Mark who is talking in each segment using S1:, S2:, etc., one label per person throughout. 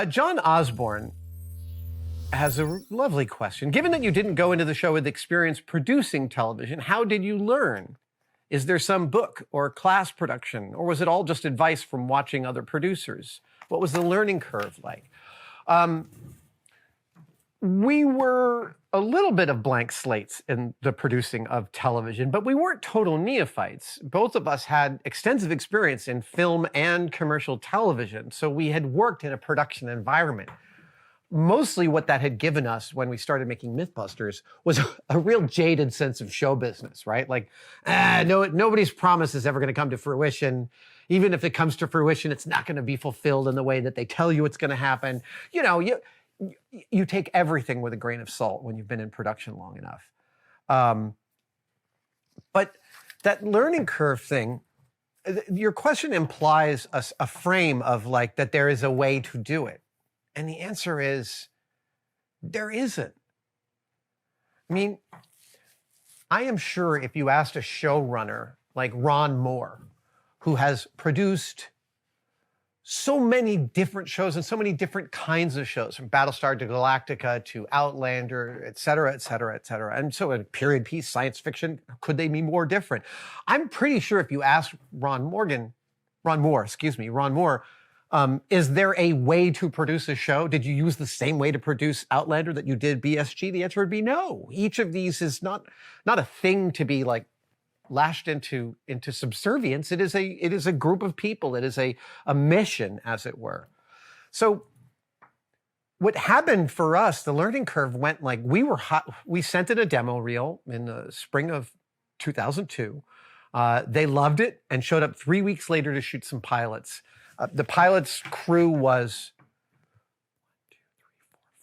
S1: John Osborne has a lovely question. Given that you didn't go into the show with experience producing television, how did you learn? Is there some book or class production, or was it all just advice from watching other producers? What was the learning curve like? We were a little bit of blank slates in the producing of television, but we weren't total neophytes. Both of us had extensive experience in film and commercial television, so we had worked in a production environment. Mostly what that had given us when we started making MythBusters was a real jaded sense of show business, right? Like, nobody's promise is ever going to come to fruition. Even if it comes to fruition, it's not going to be fulfilled in the way that they tell you it's going to happen. You know, you take everything with a grain of salt when you've been in production long enough. But that learning curve thing, your question implies a frame of like that there is a way to do it. And the answer is, there isn't. I mean, I am sure if you asked a showrunner like Ron Moore, who has produced so many different shows and so many different kinds of shows, from Battlestar to Galactica to Outlander, et cetera, et cetera, et cetera. And so in period piece, science fiction, could they be more different? I'm pretty sure if you asked Ron Moore, is there a way to produce a show? Did you use the same way to produce Outlander that you did BSG? The answer would be no. Each of these is not a thing to be like lashed into subservience. It is a group of people. It is a mission, as it were. So what happened for us, the learning curve went like we sent in a demo reel in the spring of 2002. They loved it and showed up 3 weeks later to shoot some pilots. The pilot's crew was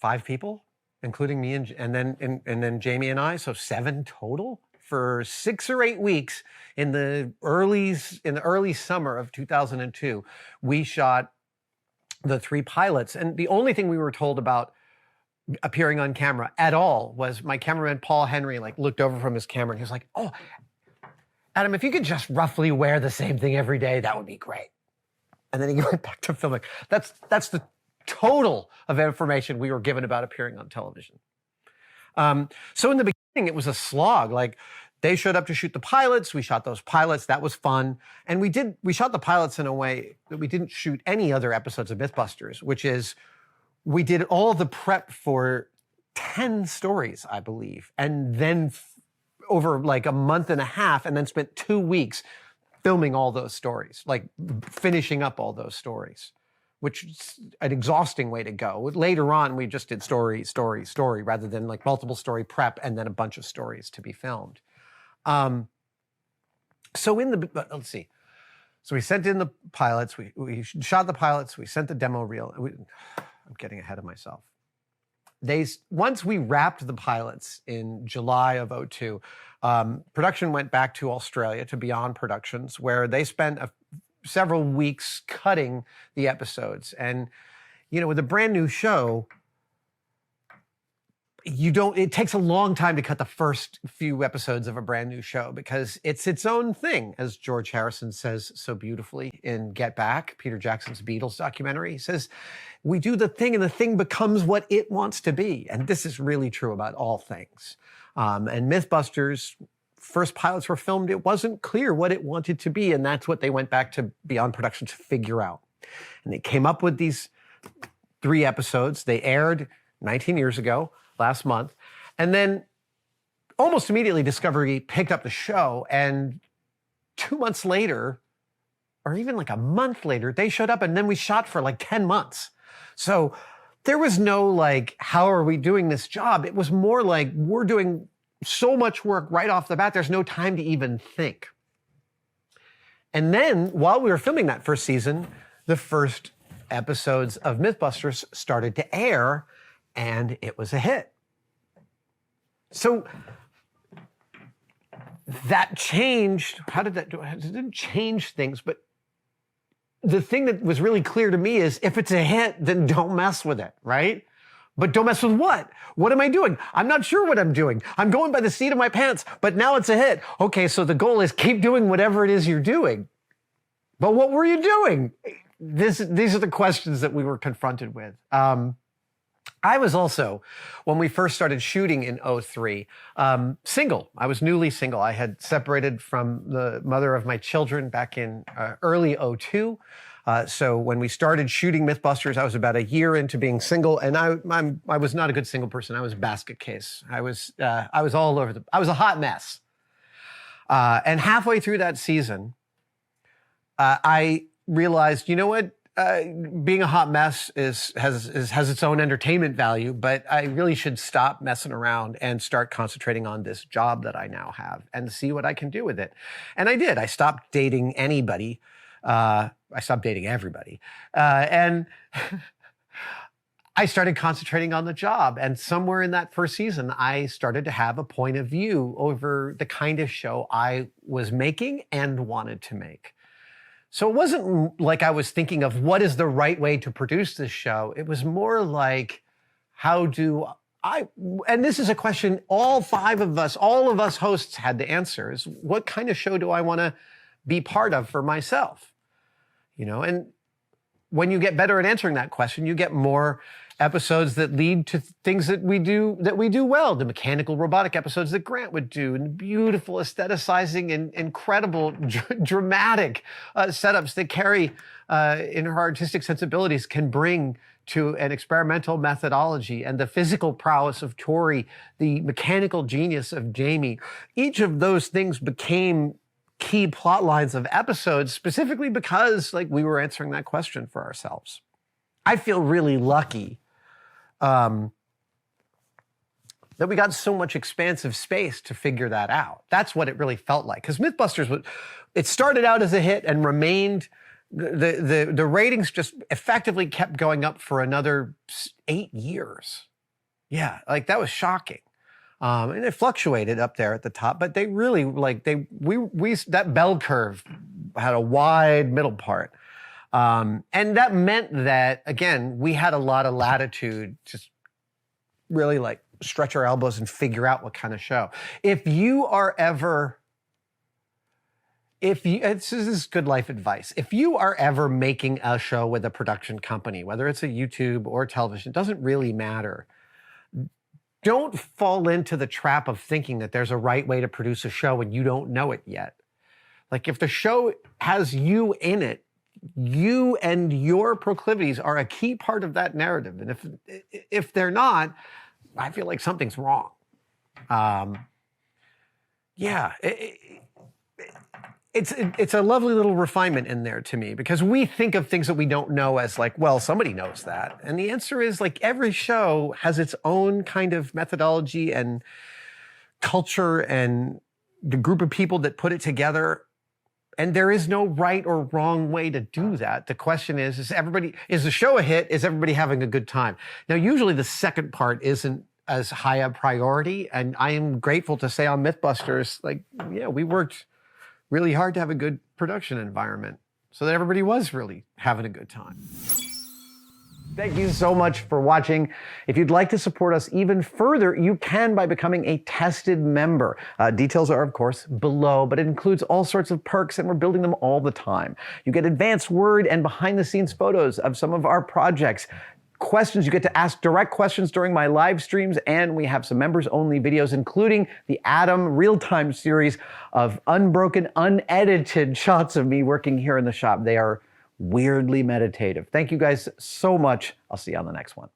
S1: 5 people, including me and then Jamie and I, so 7 total for 6 or 8 weeks in the early summer of 2002. We shot the 3 pilots, and the only thing we were told about appearing on camera at all was my cameraman Paul Henry like looked over from his camera and he was like, "Oh, Adam, if you could just roughly wear the same thing every day, that would be great." And then he went back to filming. That's the total of information we were given about appearing on television. So in the beginning, it was a slog. Like, they showed up to shoot the pilots. We shot those pilots. That was fun. And we shot the pilots in a way that we didn't shoot any other episodes of MythBusters, which is we did all the prep for 10 stories, I believe, and then over like a month and a half, and then spent 2 weeks filming all those stories, like finishing up all those stories, which is an exhausting way to go. Later on, we just did story, rather than like multiple story prep and then a bunch of stories to be filmed. So let's see. So we sent in the pilots, we shot the pilots, we sent the demo reel. I'm getting ahead of myself. Once we wrapped the pilots in July of 2002, production went back to Australia, to Beyond Productions, where they spent several weeks cutting the episodes. And, you know, with a brand new show, it takes a long time to cut the first few episodes of a brand new show because it's its own thing, as George Harrison says so beautifully in Get Back, Peter Jackson's Beatles documentary. He says, we do the thing and the thing becomes what it wants to be. And this is really true about all things. And MythBusters, first pilots were filmed, it wasn't clear what it wanted to be. And that's what they went back to Beyond Production to figure out. And they came up with these 3 episodes. They aired 19 years ago, last month. And then almost immediately Discovery picked up the show, and 2 months later, or even like a month later, they showed up, and then we shot for like 10 months. So there was no like, how are we doing this job? It was more like, we're doing so much work right off the bat, there's no time to even think. And then while we were filming that first season, the first episodes of MythBusters started to air, and it was a hit. So that changed. How did that do? It didn't change things, but the thing that was really clear to me is if it's a hit, then don't mess with it, right? But don't mess with what? What am I doing? I'm not sure what I'm doing. I'm going by the seat of my pants, but now it's a hit. Okay, so the goal is keep doing whatever it is you're doing. But what were you doing? these are the questions that we were confronted with. I was also, when we first started shooting in 2003, single. I was newly single. I had separated from the mother of my children back in early 2002. So when we started shooting MythBusters, I was about a year into being single, and I was not a good single person. I was a basket case. I was all over I was a hot mess. And halfway through that season, I realized, you know what? Being a hot mess has its own entertainment value, but I really should stop messing around and start concentrating on this job that I now have and see what I can do with it. And I did. I stopped dating anybody. I stopped dating everybody. And I started concentrating on the job. And somewhere in that first season, I started to have a point of view over the kind of show I was making and wanted to make. So it wasn't like I was thinking of what is the right way to produce this show. It was more like, how do I, and this is a question all of us hosts had to answer, is what kind of show do I want to be part of for myself? You know, and when you get better at answering that question, you get more episodes that lead to things that we do well. The mechanical robotic episodes that Grant would do, and beautiful aestheticizing and incredible dramatic setups that Carrie in her artistic sensibilities can bring to an experimental methodology, and the physical prowess of Tori, the mechanical genius of Jamie. Each of those things became key plot lines of episodes, specifically because we were answering that question for ourselves. I feel really lucky that we got so much expansive space to figure that out. That's what it really felt like. Because MythBusters, it started out as a hit and remained, the ratings just effectively kept going up for another 8 years. Yeah, that was shocking. And it fluctuated up there at the top, but they really, that bell curve had a wide middle part. And that meant that, again, we had a lot of latitude to really stretch our elbows and figure out what kind of show. This is good life advice. If you are ever making a show with a production company, whether it's a YouTube or television, it doesn't really matter. Don't fall into the trap of thinking that there's a right way to produce a show and you don't know it yet. If the show has you in it, you and your proclivities are a key part of that narrative. And if they're not, I feel like something's wrong. It's a lovely little refinement in there to me, because we think of things that we don't know as well, somebody knows that. And the answer is every show has its own kind of methodology and culture and the group of people that put it together. And there is no right or wrong way to do that. The question is the show a hit? Is everybody having a good time? Now, usually the second part isn't as high a priority. And I am grateful to say on MythBusters, we worked really hard to have a good production environment so that everybody was really having a good time. Thank you so much for watching. If you'd like to support us even further, you can by becoming a tested member. Details are, of course, below, but it includes all sorts of perks, and we're building them all the time. You get advanced word and behind-the-scenes photos of some of our projects. Questions, you get to ask direct questions during my live streams, and we have some members-only videos, including the Adam real-time series of unbroken, unedited shots of me working here in the shop. They are weirdly meditative. Thank you guys so much. I'll see you on the next one.